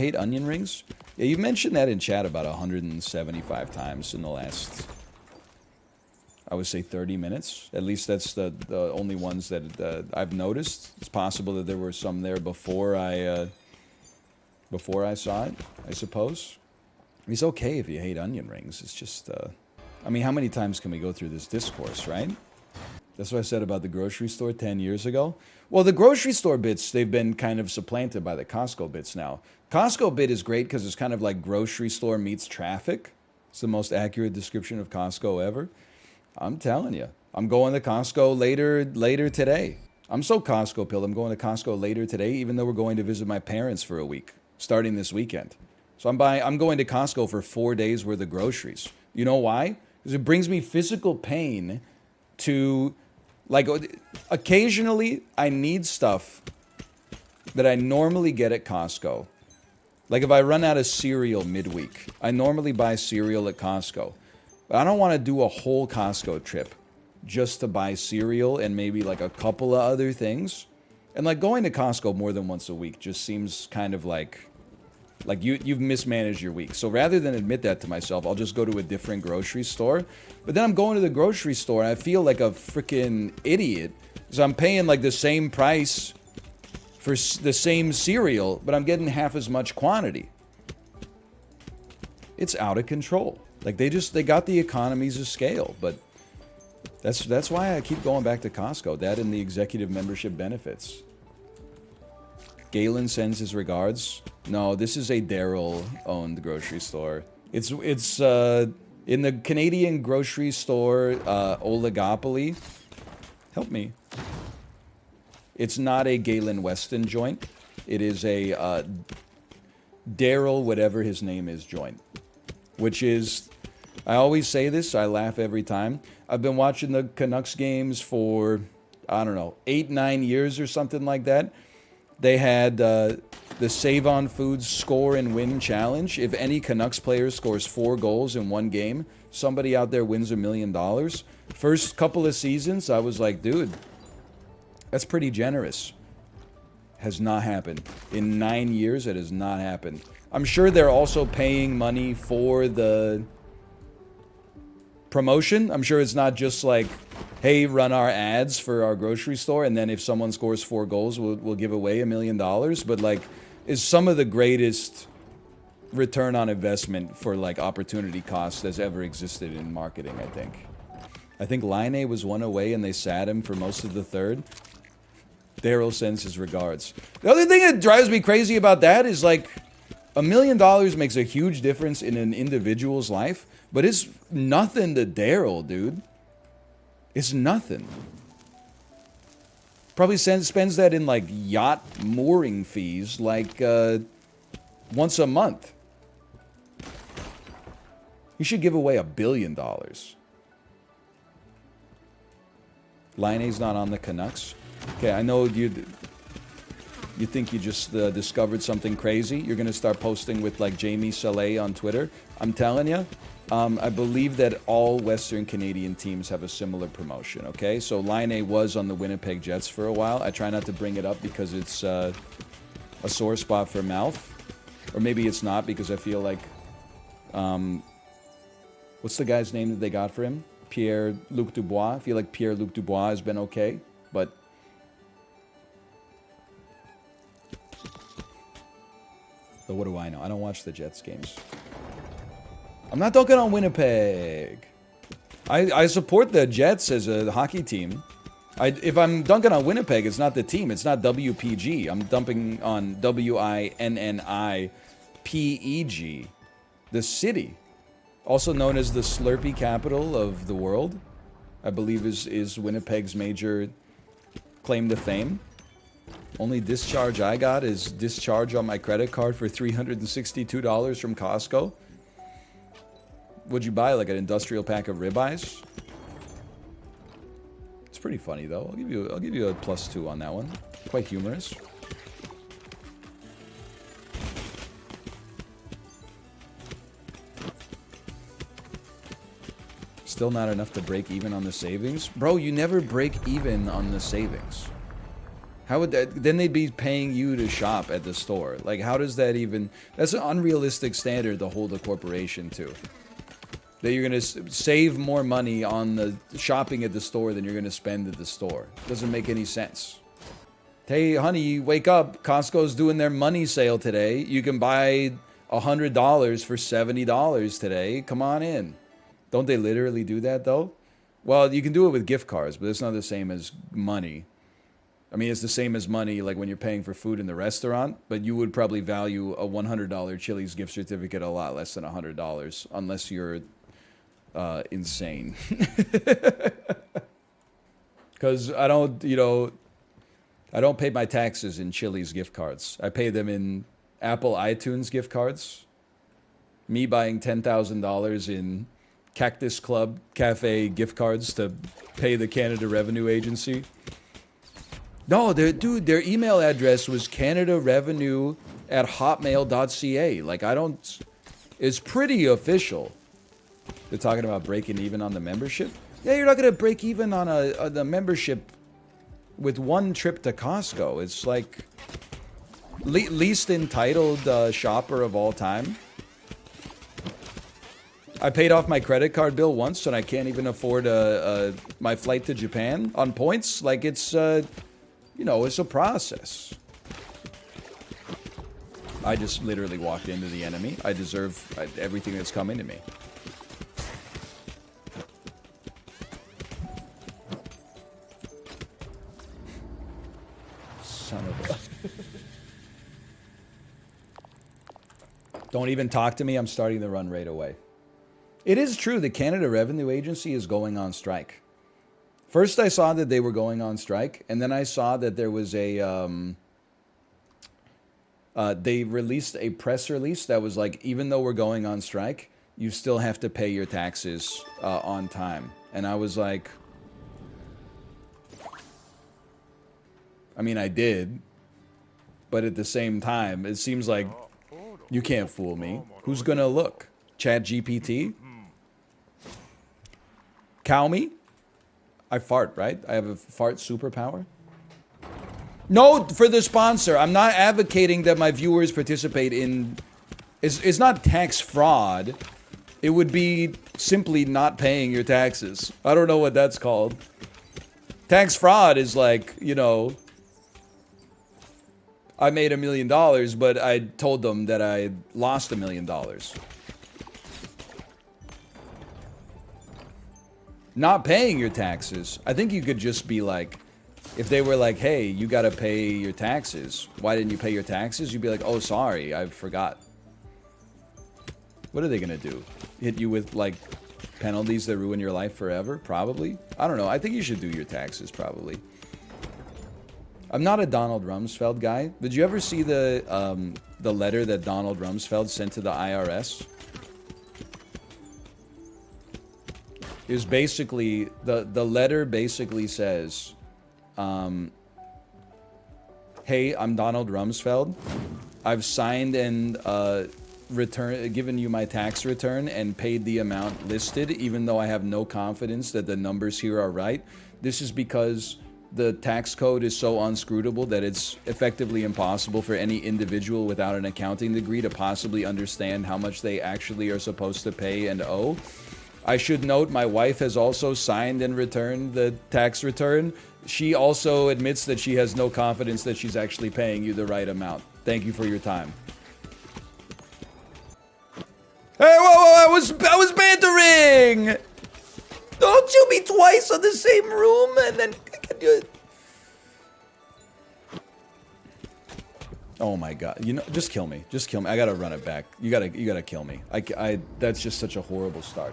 hate onion rings? Yeah, you've mentioned that in chat about 175 times in the last, I would say 30 minutes. At least that's the only ones that I've noticed. It's possible that there were some there before I saw it, I suppose. It's okay if you hate onion rings. It's just, I mean, how many times can we go through this discourse, right? That's what I said about the grocery store 10 years ago. Well, the grocery store bits, they've been kind of supplanted by the Costco bits now. Costco bit is great because it's kind of like grocery store meets traffic. It's the most accurate description of Costco ever. I'm telling you, I'm going to Costco later today. I'm so Costco pilled. I'm going to Costco later today, even though we're going to visit my parents for a week, starting this weekend. So I'm going to Costco for 4 days worth of groceries. You know why? Because it brings me physical pain to, like, occasionally I need stuff that I normally get at Costco. Like if I run out of cereal midweek, I normally buy cereal at Costco. But I don't want to do a whole Costco trip just to buy cereal and maybe like a couple of other things. And like going to Costco more than once a week just seems kind of like you've mismanaged your week. So rather than admit that to myself, I'll just go to a different grocery store. But then I'm going to the grocery store and I feel like a freaking idiot because I'm paying like the same price for the same cereal, but I'm getting half as much quantity. It's out of control. Like they got the economies of scale, but that's why I keep going back to Costco. That and the executive membership benefits. Galen sends his regards. No, this is a Daryl-owned grocery store. It's in the Canadian grocery store oligopoly. Help me. It's not a Galen Weston joint. It is a Daryl, whatever his name is, joint. Which is, I always say this, I laugh every time. I've been watching the Canucks games for, I don't know, 8-9 years or something like that. They had the Save on Foods score and win challenge. If any Canucks player scores 4 goals in one game, somebody out there wins $1 million. First couple of seasons, I was like, dude, that's pretty generous. Has not happened. In 9 years, it has not happened. I'm sure they're also paying money for the promotion. I'm sure it's not just like, hey, run our ads for our grocery store, and then if someone scores 4 goals, we'll give away $1 million. But like, is some of the greatest return on investment for like opportunity costs that's ever existed in marketing, I think. I think Line was 1 away and they sat him for most of the third. Daryl sends his regards. The other thing that drives me crazy about that is like, $1 million makes a huge difference in an individual's life, but it's nothing to Daryl, dude. It's nothing. Probably spends that in like yacht mooring fees like once a month. You should give away $1 billion. Line's not on the Canucks. Okay, I know you think you just discovered something crazy. You're going to start posting with like Jamie Saleh on Twitter. I'm telling you, I believe that all Western Canadian teams have a similar promotion, okay? So Line was on the Winnipeg Jets for a while. I try not to bring it up because it's a sore spot for mouth. Or maybe it's not because I feel like... what's the guy's name that they got for him? Pierre-Luc Dubois. I feel like Pierre-Luc Dubois has been okay, but... But what do I know? I don't watch the Jets games. I'm not dunking on Winnipeg. I support the Jets as a hockey team. If I'm dunking on Winnipeg, it's not the team. It's not WPG. I'm dumping on WINNIPEG. The city. Also known as the Slurpee capital of the world. I believe is Winnipeg's major claim to fame. Only discharge I got is discharge on my credit card for $362 from Costco. Would you buy like an industrial pack of ribeyes? It's pretty funny though. I'll give you a +2 on that one. Quite humorous. Still not enough to break even on the savings? Bro, you never break even on the savings. How would that, then they'd be paying you to shop at the store. Like, how does that even, that's an unrealistic standard to hold a corporation to. That you're going to save more money on the shopping at the store than you're going to spend at the store. Doesn't make any sense. Hey, honey, wake up. Costco's doing their money sale today. You can buy $100 for $70 today. Come on in. Don't they literally do that, though? Well, you can do it with gift cards, but it's not the same as money. I mean, it's the same as money, like when you're paying for food in the restaurant, but you would probably value a $100 Chili's gift certificate a lot less than $100, unless you're insane. Because I don't, you know, I don't pay my taxes in Chili's gift cards. I pay them in Apple iTunes gift cards. Me buying $10,000 in Cactus Club Cafe gift cards to pay the Canada Revenue Agency. No, dude, their email address was canadarevenue@hotmail.ca. Like, I don't... It's pretty official. They're talking about breaking even on the membership? Yeah, you're not going to break even on the membership with one trip to Costco. It's like... least entitled shopper of all time. I paid off my credit card bill once, and I can't even afford my flight to Japan on points. Like, it's... you know, it's a process. I just literally walked into the enemy. I deserve everything that's coming to me. Son of a... Don't even talk to me. I'm starting the run right away. It is true. The Canada Revenue Agency is going on strike. First, I saw that they were going on strike, and then I saw that there was a, they released a press release that was like, even though we're going on strike, you still have to pay your taxes on time. And I was like, I mean, I did, but at the same time, it seems like you can't fool me. Who's gonna look? ChatGPT? Cow me? I fart, right? I have a fart superpower? No, for the sponsor. I'm not advocating that my viewers participate in... It's not tax fraud. It would be simply not paying your taxes. I don't know what that's called. Tax fraud is like, you know... I made $1 million, but I told them that I lost $1 million. Not paying your taxes, I think you could just be like, if they were like, hey, you gotta pay your taxes. Why didn't you pay your taxes? You'd be like, oh, sorry, I forgot. What are they gonna do? Hit you with, like, penalties that ruin your life forever? Probably. I don't know. I think you should do your taxes, probably. I'm not a Donald Rumsfeld guy. Did you ever see the letter that Donald Rumsfeld sent to the IRS? It was basically, the letter basically says, hey, I'm Donald Rumsfeld. I've signed and given you my tax return and paid the amount listed, even though I have no confidence that the numbers here are right. This is because the tax code is so unscrutable that it's effectively impossible for any individual without an accounting degree to possibly understand how much they actually are supposed to pay and owe. I should note my wife has also signed and returned the tax return. She also admits that she has no confidence that she's actually paying you the right amount. Thank you for your time. Hey, whoa, I was bantering! Don't shoot me twice on the same room and then... Oh my god. You know, just kill me. Just kill me. I gotta run it back. You gotta kill me. That's just such a horrible start.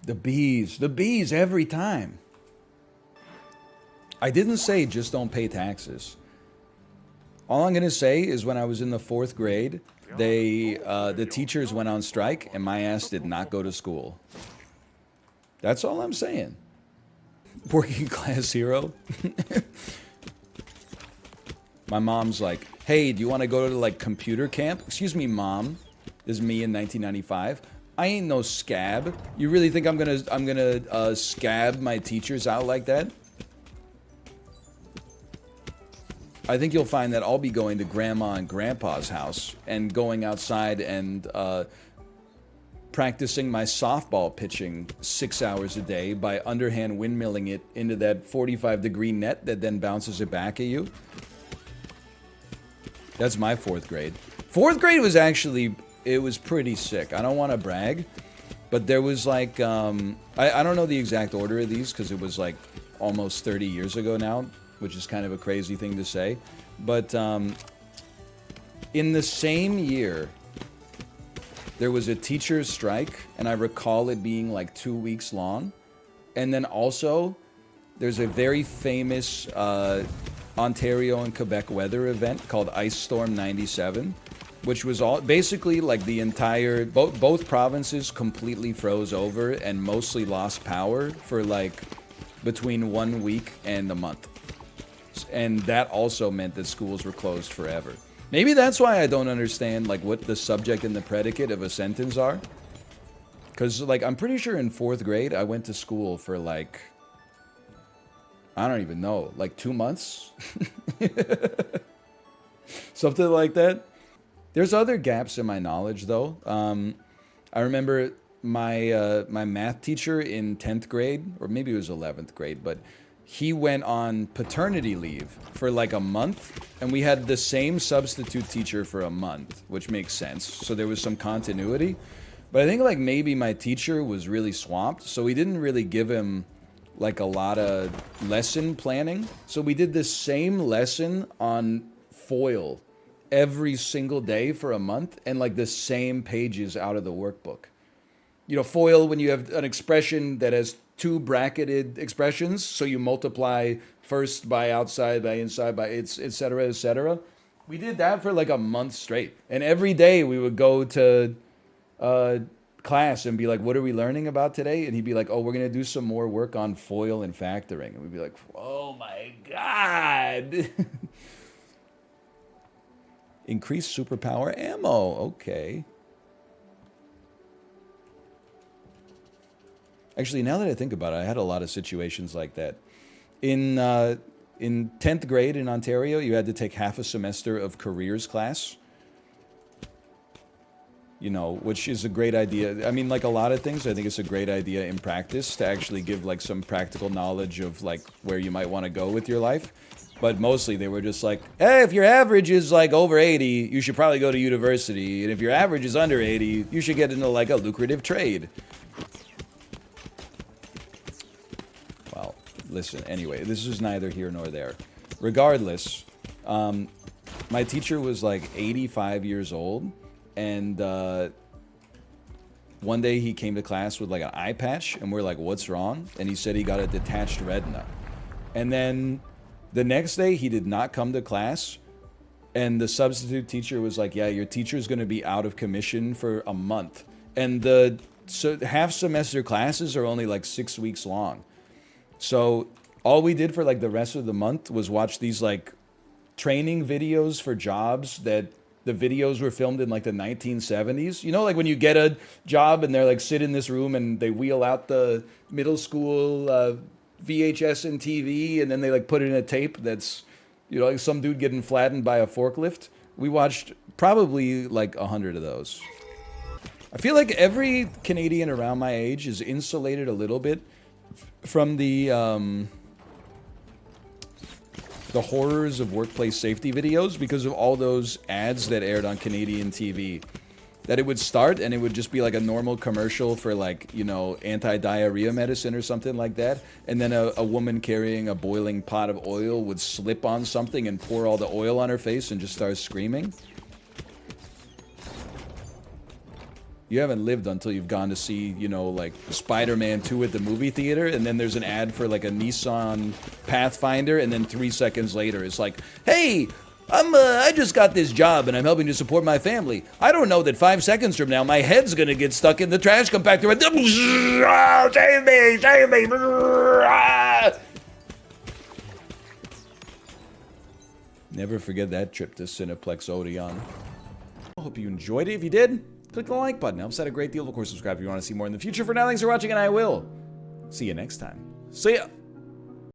The bees every time. I didn't say just don't pay taxes. All I'm gonna say is when I was in the 4th grade, the teachers went on strike and my ass did not go to school. That's all I'm saying. Working class hero. My mom's like, hey, do you want to go to like computer camp? Excuse me, mom. This is me in 1995. I ain't no scab. You really think I'm gonna scab my teachers out like that? I think you'll find that I'll be going to Grandma and Grandpa's house and going outside and practicing my softball pitching 6 hours a day by underhand windmilling it into that 45-degree net that then bounces it back at you. That's my 4th grade. 4th grade was actually, it was pretty sick. I don't want to brag, but there was like, I don't know the exact order of these because it was like almost 30 years ago now, which is kind of a crazy thing to say. But in the same year, there was a teacher's strike, and I recall it being like 2 weeks long. And then also, there's a very famous Ontario and Quebec weather event called Ice Storm 97, which was all basically like the entire, both provinces completely froze over and mostly lost power for like between 1 week and a month. And that also meant that schools were closed forever. Maybe that's why I don't understand like what the subject and the predicate of a sentence are. Because like I'm pretty sure in 4th grade I went to school for like, I don't even know, like 2 months? Something like that. There's other gaps in my knowledge though. I remember my my math teacher in 10th grade, or maybe it was 11th grade, but he went on paternity leave for like a month, and we had the same substitute teacher for a month, which makes sense. So there was some continuity. But I think like maybe my teacher was really swamped, so we didn't really give him like a lot of lesson planning. So we did the same lesson on foil every single day for a month, and like the same pages out of the workbook. You know, foil, when you have an expression that has 2 bracketed expressions, so you multiply first by outside, by inside, by et cetera, et cetera. We did that for like a month straight. And every day we would go to class and be like, what are we learning about today? And he'd be like, oh, we're going to do some more work on foil and factoring. And we'd be like, oh my God. Increased superpower ammo. Okay. Actually, now that I think about it, I had a lot of situations like that. In 10th grade in Ontario, you had to take half a semester of careers class. You know, which is a great idea. I mean, like a lot of things, I think it's a great idea in practice to actually give like some practical knowledge of like where you might want to go with your life. But mostly they were just like, hey, if your average is like over 80, you should probably go to university. And if your average is under 80, you should get into like a lucrative trade. Listen, anyway, this is neither here nor there. Regardless, my teacher was like 85 years old, and one day he came to class with like an eye patch, and we're like, what's wrong? And he said he got a detached retina. And then the next day he did not come to class, and the substitute teacher was like, yeah, your teacher's going to be out of commission for a month. And the half semester classes are only like 6 weeks long. So all we did for like the rest of the month was watch these like training videos for jobs that the videos were filmed in like the 1970s. You know, like when you get a job and they're like sit in this room and they wheel out the middle school VHS and TV, and then they like put it in a tape that's, you know, like some dude getting flattened by a forklift. We watched probably like 100 of those. I feel like every Canadian around my age is insulated a little bit from the horrors of workplace safety videos because of all those ads that aired on Canadian TV. That it would start and it would just be like a normal commercial for like, you know, anti-diarrhea medicine or something like that. And then a woman carrying a boiling pot of oil would slip on something and pour all the oil on her face and just start screaming. You haven't lived until you've gone to see, you know, like Spider-Man 2 at the movie theater, and then there's an ad for like a Nissan Pathfinder, and then 3 seconds later it's like, hey, I just got this job and I'm helping to support my family. I don't know that 5 seconds from now my head's gonna get stuck in the trash compactor and save me, save me. Never forget that trip to Cineplex Odeon. I hope you enjoyed it. If you did, Click the like button. It helps out a great deal. Of course, subscribe if you want to see more in the future. For now, thanks for watching, and I will see you next time. See ya!